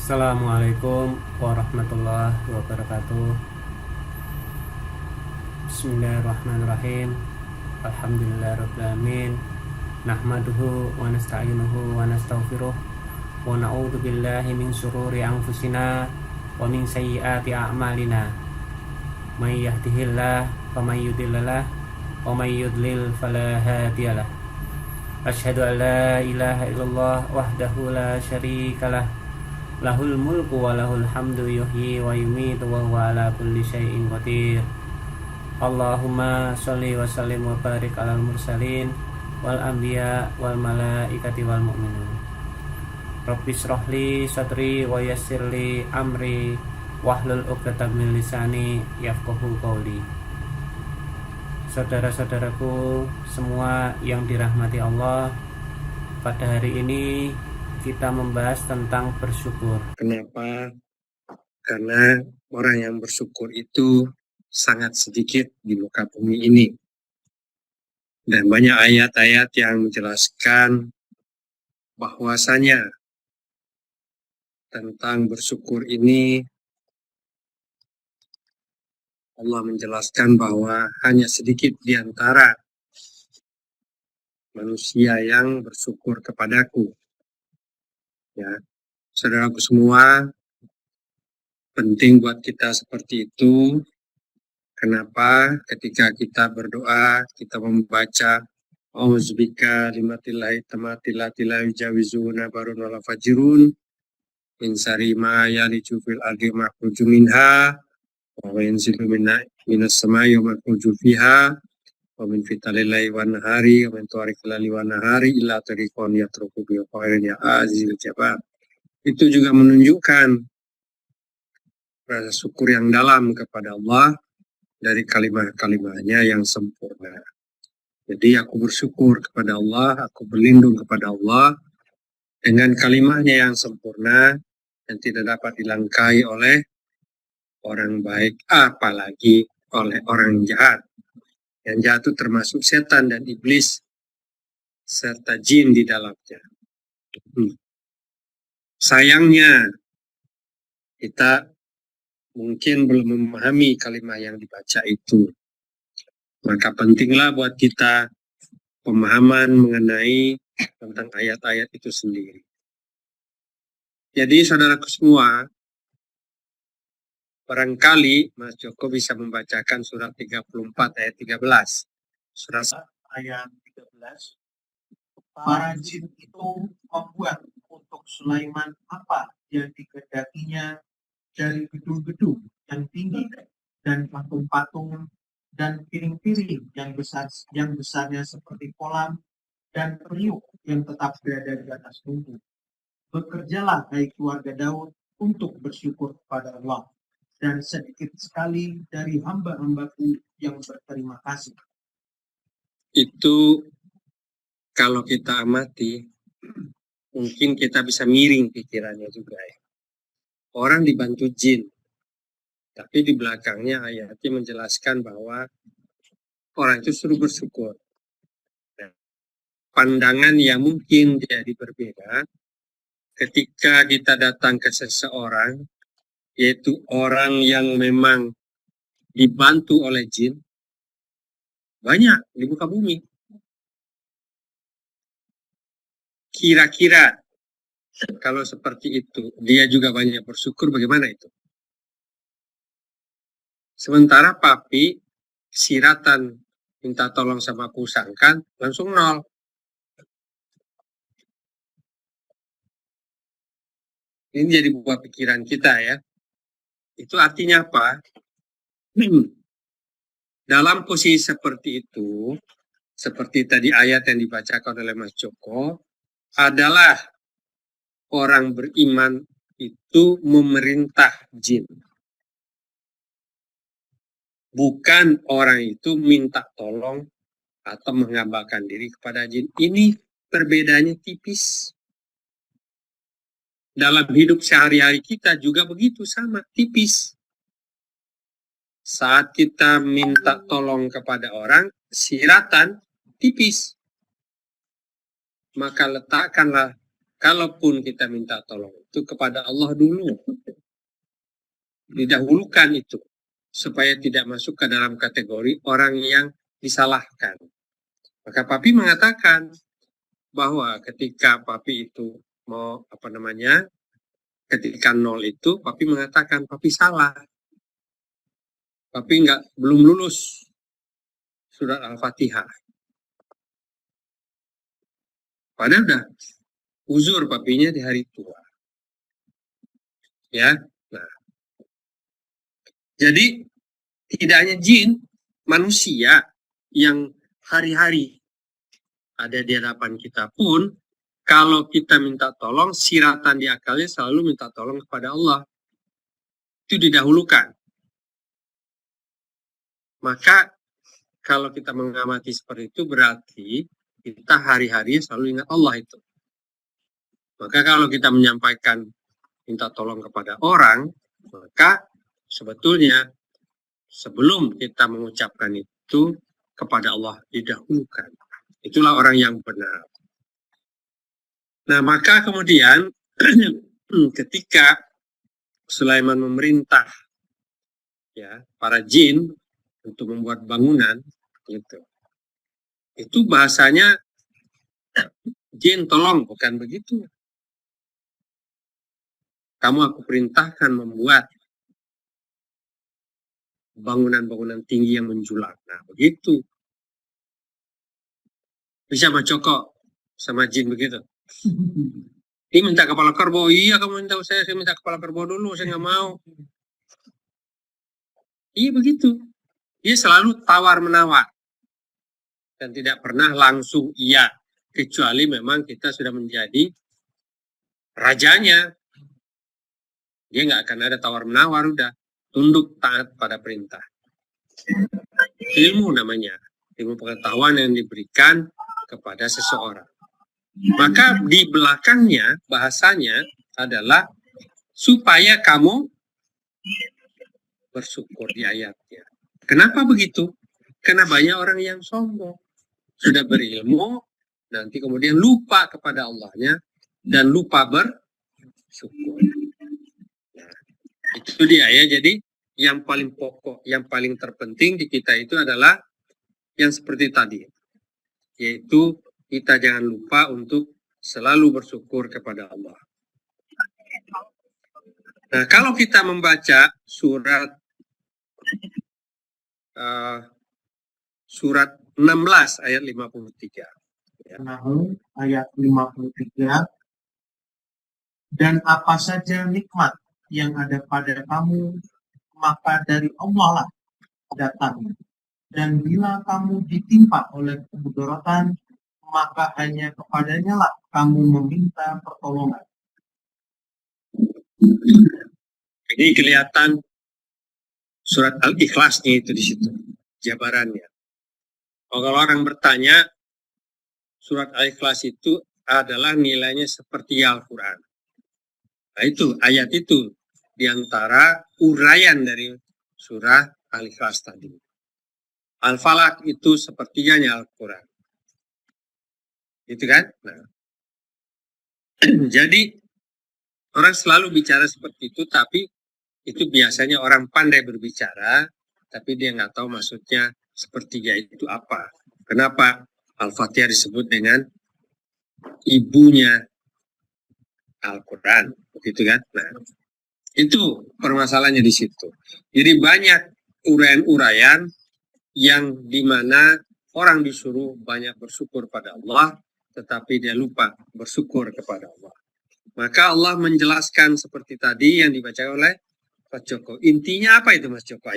Assalamualaikum warahmatullahi wabarakatuh. Bismillahirrahmanirrahim. Alhamdulillahirrabbilalamin. Nahmaduhu wa nasta'inuhu wa nastaghfiruh wa na'udzu billahi min syururi anfusina wa min sayyiati a'malina. May yahdihillah faman yudhillalah wa may yudlil fala hadiyalah. Asyhadu an la ilaha illallah wahdahu la syarikalah lahul mulku wa lahul hamdu yuhyi wa yumitu wa huwa ala kulli syai'in qadir. Allahumma sholli wa sallim wa barik alal mursalin wal anbiya wal malaikati wal mu'minun. Rabbi shrahli sadri wa yassirli amri wahlul 'uqdatam min lisani yafqahu qawli. Saudara-saudaraku semua yang dirahmati Allah, pada hari ini kita membahas tentang bersyukur. Kenapa? Karena orang yang bersyukur itu sangat sedikit di muka bumi ini. Dan banyak ayat-ayat yang menjelaskan bahwasanya tentang bersyukur ini Allah menjelaskan bahwa hanya sedikit di antara manusia yang bersyukur kepadaku. Ya, saudaraku semua, penting buat kita seperti itu. Kenapa? Ketika kita berdoa, kita membaca Auzubika limatillahi tamatila yujawizuna barun wala fajirun min sari ma yaliju fil ardi makhruju minha wa yanzilu minas samai wa makhruju fiha wa min fitalillahi wan nahari wa min tuarikilali wan nahari illa tariqon yatruku bi khairin ya azizul jabbar. Itu juga menunjukkan rasa syukur yang dalam kepada Allah dari kalimat-kalimatnya yang sempurna. Jadi aku bersyukur kepada Allah, aku berlindung kepada Allah dengan kalimatnya yang sempurna dan tidak dapat dilangkai oleh orang baik, apalagi oleh orang jahat. Yang jahat itu termasuk setan dan iblis serta jin di dalamnya. Sayangnya kita mungkin belum memahami kalimat yang dibaca itu. Maka pentinglah buat kita pemahaman mengenai tentang ayat-ayat itu sendiri. Jadi saudaraku semua, barangkali Mas Joko bisa membacakan surat 34 ayat 13. Surat ayat 13. Para jin itu membuat untuk Sulaiman apa yang dikehendakinya dari gedung-gedung yang tinggi dan patung-patung dan piring-piring yang besarnya seperti kolam dan periuk yang tetap berada di atas tungku. Bekerjalah hai keluarga Daud untuk bersyukur kepada Allah, dan sedikit sekali dari hamba-hambaku yang berterima kasih. Itu kalau kita amati, mungkin kita bisa miring pikirannya juga ya. Orang dibantu jin, tapi di belakangnya ayatnya menjelaskan bahwa orang itu suruh bersyukur. Nah, pandangan yang mungkin jadi berbeda ketika kita datang ke seseorang, yaitu orang yang memang dibantu oleh jin, banyak di muka bumi. Kira-kira kalau seperti itu, dia juga banyak bersyukur, bagaimana itu? Sementara papi siratan minta tolong sama kusangkan, langsung 0. Ini jadi buah pikiran kita ya. Itu artinya apa? Dalam posisi seperti itu, seperti tadi ayat yang dibacakan oleh Mas Joko, adalah orang beriman itu memerintah jin. Bukan orang itu minta tolong atau mengabaikan diri kepada jin. Ini perbedaannya tipis. Dalam hidup sehari-hari kita juga begitu, sama, tipis. Saat kita minta tolong kepada orang, siratan tipis. Maka letakkanlah kalaupun kita minta tolong itu kepada Allah dulu. Didahulukan itu. Supaya tidak masuk ke dalam kategori orang yang disalahkan. Maka Papi mengatakan bahwa ketika Papi itu mau ketika 0 itu Papi mengatakan Papi salah. Papi belum lulus surat Al-Fatihah. Padahal udah uzur Papinya di hari tua. Ya. Nah. Jadi tidak hanya jin, manusia yang hari-hari ada di hadapan kita pun, kalau kita minta tolong, siratan di akalnya selalu minta tolong kepada Allah. Itu didahulukan. Maka kalau kita mengamati seperti itu, berarti kita hari-hari selalu ingat Allah itu. Maka kalau kita menyampaikan minta tolong kepada orang, maka sebetulnya sebelum kita mengucapkan itu kepada Allah didahulukan. Itulah orang yang benar. Nah, maka kemudian ketika Sulaiman memerintah ya para jin untuk membuat bangunan gitu. Itu bahasanya jin tolong, bukan begitu. Kamu aku perintahkan membuat bangunan-bangunan tinggi yang menjulang. Nah, begitu. Bisa macokok sama jin begitu. Ini minta kepala kerbau. Iya, kamu minta saya minta kepala kerbau dulu, saya nggak mau. Iya begitu. Dia selalu tawar-menawar. Dan tidak pernah langsung iya. Kecuali memang kita sudah menjadi rajanya. Dia nggak akan ada tawar-menawar, udah. Tunduk taat pada perintah. Ilmu namanya. Ilmu pengetahuan yang diberikan kepada seseorang. Maka di belakangnya bahasanya adalah supaya kamu bersyukur di ayatnya. Kenapa begitu? Karena banyak orang yang sombong. Sudah berilmu, nanti kemudian lupa kepada Allahnya dan lupa bersyukur. Nah, itu dia ya. Jadi yang paling pokok, yang paling terpenting di kita itu adalah yang seperti tadi. Yaitu kita jangan lupa untuk selalu bersyukur kepada Allah. Nah, kalau kita membaca surat 16 ayat 53. Ya. Ayat 53. Dan apa saja nikmat yang ada pada kamu, maka dari Allah lah datang. Dan bila kamu ditimpa oleh kemudaratan, maka hanya kepadanya lah kamu meminta pertolongan. Ini kelihatan surat Al-Ikhlasnya itu di situ, jabarannya. Kalau orang bertanya, surat Al-Ikhlas itu adalah nilainya seperti Al-Quran. Nah itu, ayat itu diantara uraian dari surah Al-Ikhlas tadi. Al-Falaq itu sepertiganya Al-Quran. Gitu kan? Nah. Jadi, orang selalu bicara seperti itu, tapi itu biasanya orang pandai berbicara, tapi dia nggak tahu maksudnya sepertiga itu apa. Kenapa Al-Fatihah disebut dengan ibunya Al-Quran, begitu kan? Nah, itu permasalahannya di situ. Jadi banyak uraian-uraian yang dimana orang disuruh banyak bersyukur pada Allah, tetapi dia lupa bersyukur kepada Allah. Maka Allah menjelaskan seperti tadi yang dibaca oleh Mas Joko. Intinya apa itu Mas Joko?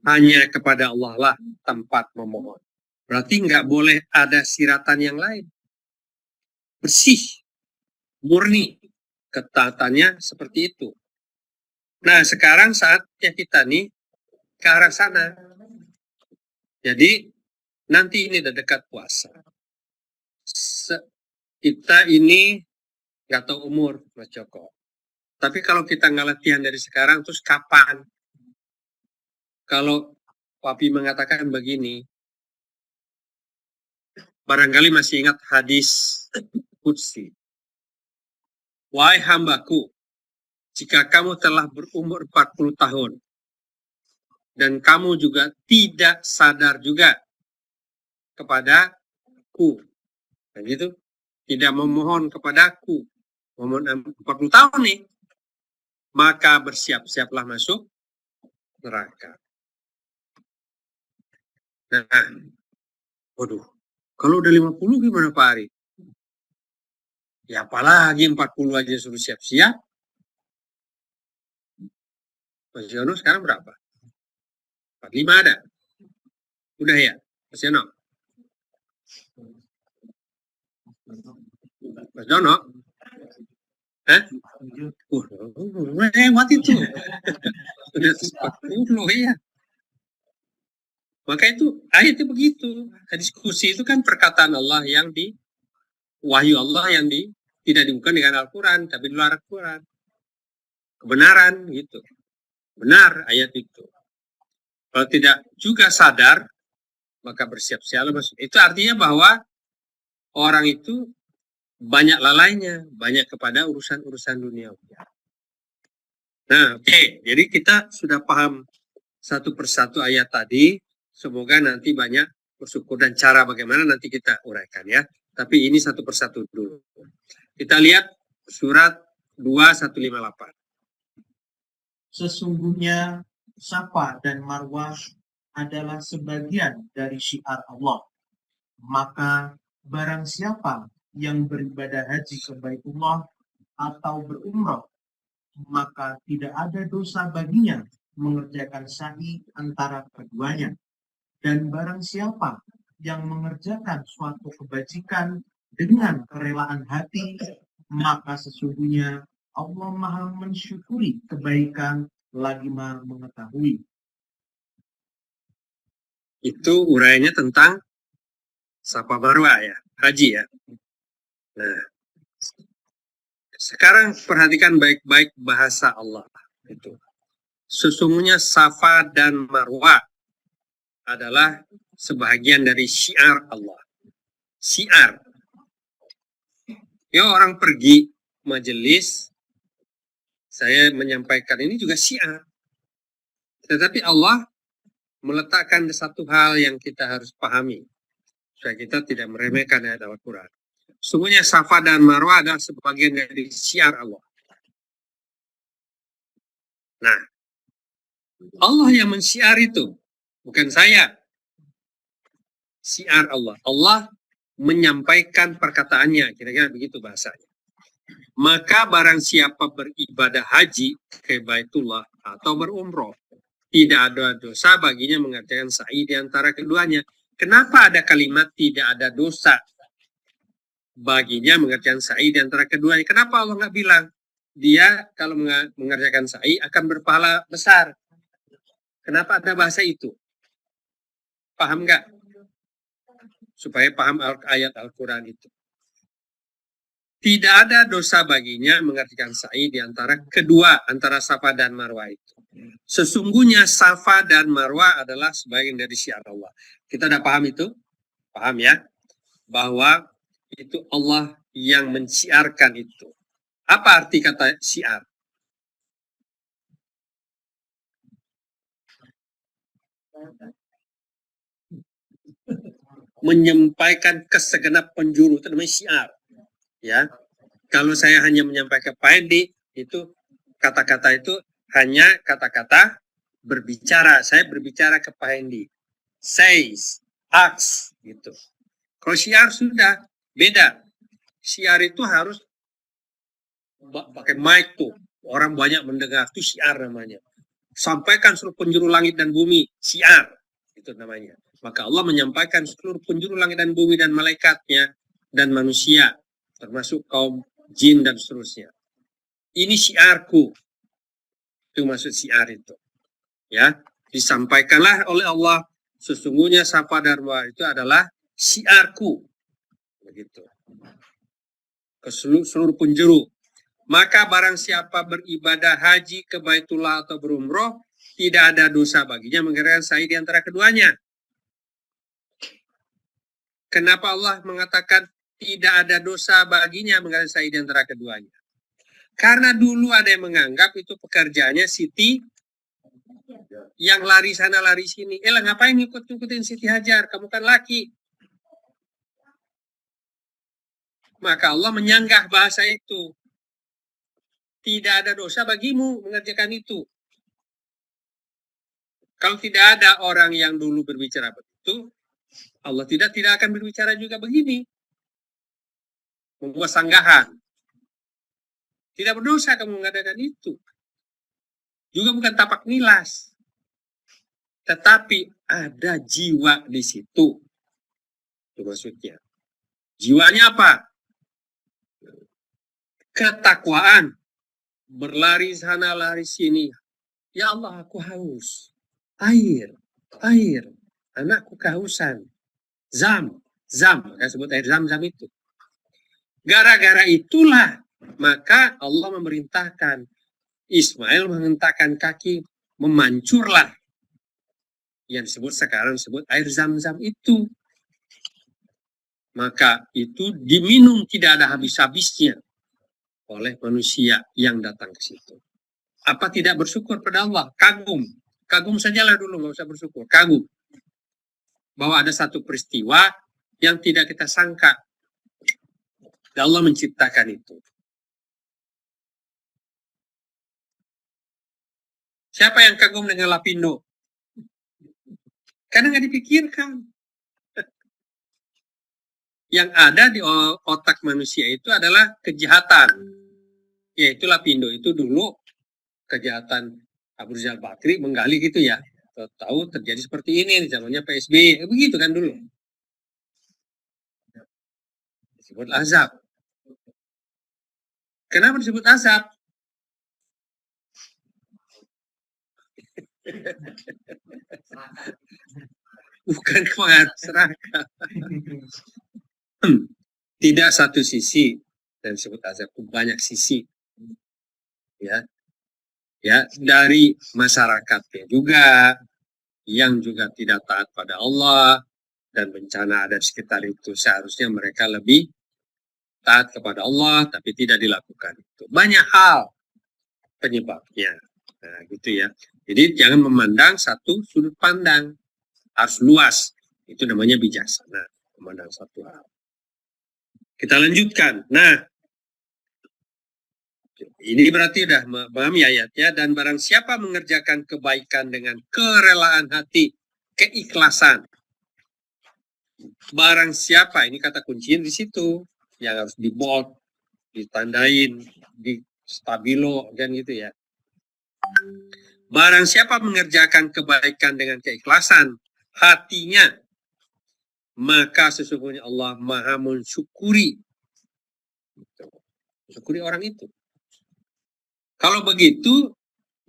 Hanya kepada Allah lah tempat memohon. Berarti nggak boleh ada siratan yang lain. Bersih, murni, ketaatannya seperti itu. Nah sekarang saatnya kita nih ke arah sana. Jadi nanti ini udah dekat puasa. Kita ini nggak tahu umur Mas Joko. Tapi kalau kita nggak latihan dari sekarang, terus kapan? Kalau Papi mengatakan begini, barangkali masih ingat hadis Qudsi. wahai hambaku, jika kamu telah berumur 40 tahun, dan kamu juga tidak sadar juga kepadaku, begitu, tidak memohon kepadaku, memohon 40 tahun nih, maka bersiap-siaplah masuk neraka. Nah, waduh, kalau udah 50 gimana Pak Ari? Ya apalagi 40 aja suruh siap-siap. Mas Yono sekarang berapa? 45 ada? Udah ya, Mas Yono? Mas Dono? Hah? Lewat itu. Udah 40 ya. Maka itu ayatnya begitu. Diskusi itu kan perkataan Allah yang wahyu Allah yang tidak dibuka dengan Al-Quran, tapi di luar Al-Quran. Kebenaran gitu. Benar ayat itu. Kalau tidak juga sadar, maka bersiap-siap. Itu artinya bahwa orang itu banyak lalainya, banyak kepada urusan-urusan dunia. Nah, oke. Jadi kita sudah paham satu persatu ayat tadi. Semoga nanti banyak bersyukur dan cara bagaimana nanti kita uraikan ya. Tapi ini satu persatu dulu. Kita lihat surat 2158. Sesungguhnya Safa dan Marwah adalah sebagian dari syiar Allah. Maka barang siapa yang beribadah haji ke Baitullah atau berumrah, maka tidak ada dosa baginya mengerjakan sa'i antara keduanya. Dan barang siapa yang mengerjakan suatu kebajikan dengan kerelaan hati, maka sesungguhnya Allah Maha mensyukuri kebaikan lagi Maha mengetahui. Itu uraiannya tentang Safa Marwah ya, haji ya. Nah, sekarang perhatikan baik-baik bahasa Allah itu. Sesungguhnya Safa dan Marwah adalah sebahagian dari syiar Allah. Syiar. Ya orang pergi majelis, saya menyampaikan ini juga syiar. Tetapi Allah meletakkan satu hal yang kita harus pahami. Supaya kita tidak meremehkan ayat Al-Quran. Sungguhnya Safa dan Marwah adalah sebagian dari syiar Allah. Nah, Allah yang mensyiar itu, bukan saya. Syiar Allah. Allah menyampaikan perkataannya, kira-kira begitu bahasanya. Maka barang siapa beribadah haji ke Baitullah atau berumroh, tidak ada dosa baginya mengerjakan sa'i di antara keduanya. Kenapa ada kalimat tidak ada dosa baginya mengerjakan sa'i di antara keduanya? Kenapa Allah nggak bilang dia kalau mengerjakan sa'i akan berpahala besar? Kenapa ada bahasa itu? Paham nggak? Supaya paham ayat Al-Quran itu. Tidak ada dosa baginya mengerjakan sa'i di antara kedua, antara Safa dan Marwah itu. Sesungguhnya Safa dan Marwah adalah sebagian dari syiar Allah. Kita udah paham itu? Paham ya? Bahwa itu Allah yang mensiarkan itu. Apa arti kata syiar? Menyampaikan kesegenap penjuru, itu namanya syiar. Ya, kalau saya hanya menyampaikan Pak Hendi, itu kata-kata itu hanya kata-kata berbicara. Saya berbicara ke Pak Hendi. Says, acts, gitu. Kalau syiar sudah beda. Syiar itu harus pakai mic tuh. Orang banyak mendengar, itu syiar namanya. Sampaikan seluruh penjuru langit dan bumi, syiar. Itu namanya. Maka Allah menyampaikan seluruh penjuru langit dan bumi dan malaikatnya dan manusia, termasuk kaum jin dan seterusnya. Ini syiarku. Itu maksud syiar itu. Ya, disampaikanlah oleh Allah, sesungguhnya Safa dan Marwah itu adalah syiarku. Begitu. Ke seluruh penjuru. Maka barang siapa beribadah haji ke Baitullah atau berumroh, tidak ada dosa baginya mengerjakan sa'i di antara keduanya. Kenapa Allah mengatakan tidak ada dosa baginya mengerjakan sa'i di antara keduanya? Karena dulu ada yang menganggap itu pekerjaannya Siti yang lari sana lari sini. Elah ngapain ngikut-ngikutin Siti Hajar? Kamu kan laki. Maka Allah menyanggah bahasa itu. Tidak ada dosa bagimu mengerjakan itu. Kalau tidak ada orang yang dulu berbicara begitu, Allah tidak akan berbicara juga begini. Membuat sanggahan. Tidak berdosa kamu mengadakan itu. Juga bukan tapak nilas. Tetapi ada jiwa di situ. Itu maksudnya. Jiwanya apa? Ketakwaan. Berlari sana, lari sini. Ya Allah, aku haus. Air. Anakku kehausan. Zam. Maka sebut air zam-zam itu. Gara-gara itulah, maka Allah memerintahkan Ismail menghentakkan kaki, memancurlah. Yang disebut sekarang air zam-zam itu. Maka itu diminum tidak ada habis-habisnya oleh manusia yang datang ke situ. Apa tidak bersyukur pada Allah? Kagum sajalah dulu, nggak usah bersyukur. Kagum bahwa ada satu peristiwa yang tidak kita sangka. Dan Allah menciptakan itu. Siapa yang kagum dengan Lapindo? Karena nggak dipikirkan. Yang ada di otak manusia itu adalah kejahatan. Yaitu Lapindo itu dulu kejahatan Abu Rizal Bakri menggali gitu ya. Tahu terjadi seperti ini zamannya PSBY. Begitu kan dulu. Disebut azab. Kenapa disebut azab? Bukan kemenangan serakah. Tidak satu sisi dan disebut azab, banyak sisi. Ya, dari masyarakatnya juga yang juga tidak taat pada Allah dan bencana ada di sekitar itu, seharusnya mereka lebih taat kepada Allah tapi tidak dilakukan itu. Banyak hal penyebabnya. Nah, gitu ya. Jadi jangan memandang satu sudut pandang, harus luas. Itu namanya bijaksana, memandang satu hal. Kita lanjutkan. Nah, ini berarti sudah memahami ayatnya. Dan barang siapa mengerjakan kebaikan dengan kerelaan hati, keikhlasan. Barang siapa, ini kata kuncinya di situ, yang harus di bold, ditandain, di stabilo, kan gitu ya. Barang siapa mengerjakan kebaikan dengan keikhlasan hatinya, maka sesungguhnya Allah Maha mensyukuri. Syukuri orang itu. Kalau begitu,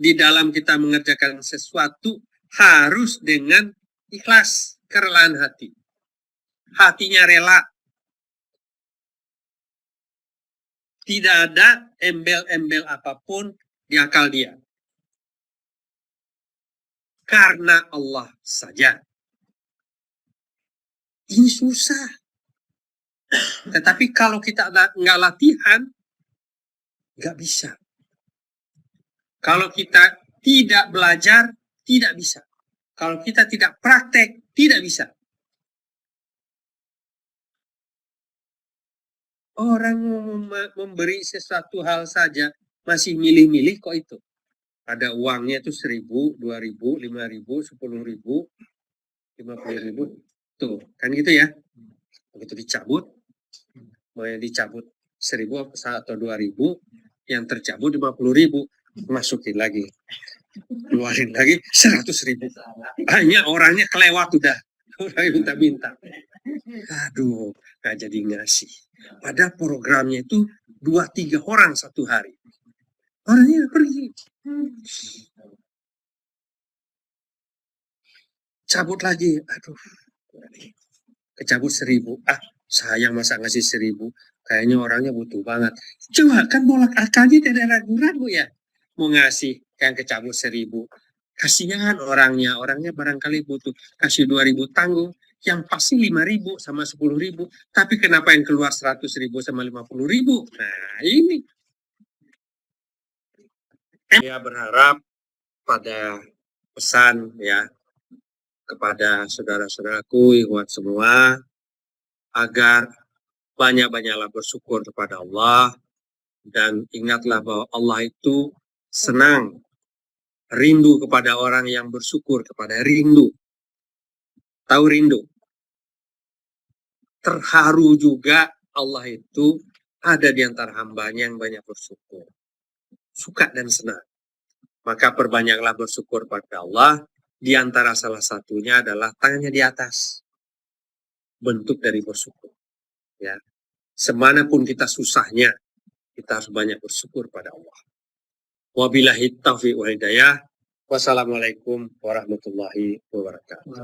di dalam kita mengerjakan sesuatu harus dengan ikhlas, kerelaan hati. Hatinya rela. Tidak ada embel-embel apapun di akal dia. Karena Allah saja. Ini susah. Tetapi kalau kita nggak latihan, nggak bisa. Kalau kita tidak belajar, tidak bisa. Kalau kita tidak praktek, tidak bisa. Orang memberi sesuatu hal saja, masih milih-milih kok itu. Ada uangnya itu 1.000, 2.000, 5.000, 10.000, 50.000. Tuh, kan gitu ya. Begitu dicabut, mau yang dicabut 1.000 atau 2.000, yang tercabut 50.000. Masukin lagi, keluarin lagi 100.000. Hanya orangnya kelewat udah, orang minta-minta. Aduh, nggak jadi ngasih. Pada programnya itu 2-3 orang satu hari. Orangnya pergi. Cabut lagi, aduh, kecabut 1.000. Sayang masa ngasih 1.000. Kayaknya orangnya butuh banget. Coba kan bolak akalnya tidak ragu-ragu ya. Mau ngasih yang kecabut 1.000. Kasihan orangnya barangkali butuh. Kasih 2.000 tanggung, yang pasti 5.000 sama 10.000. Tapi kenapa yang keluar 100.000 sama 50.000? Nah ini. Saya berharap pada pesan ya kepada saudara-saudaraku, ikhwan semua, agar banyak-banyaklah bersyukur kepada Allah, dan ingatlah bahwa Allah itu senang, rindu kepada orang yang bersyukur kepada rindu. Tahu rindu? Terharu juga Allah itu ada di antara hambanya yang banyak bersyukur. Suka dan senang. Maka perbanyaklah bersyukur pada Allah. Di antara salah satunya adalah tangannya di atas. Bentuk dari bersyukur. Ya. Semanapun kita susahnya, kita harus banyak bersyukur pada Allah. Wabillahi taufiq wal hidayah. Wassalamualaikum warahmatullahi wabarakatuh.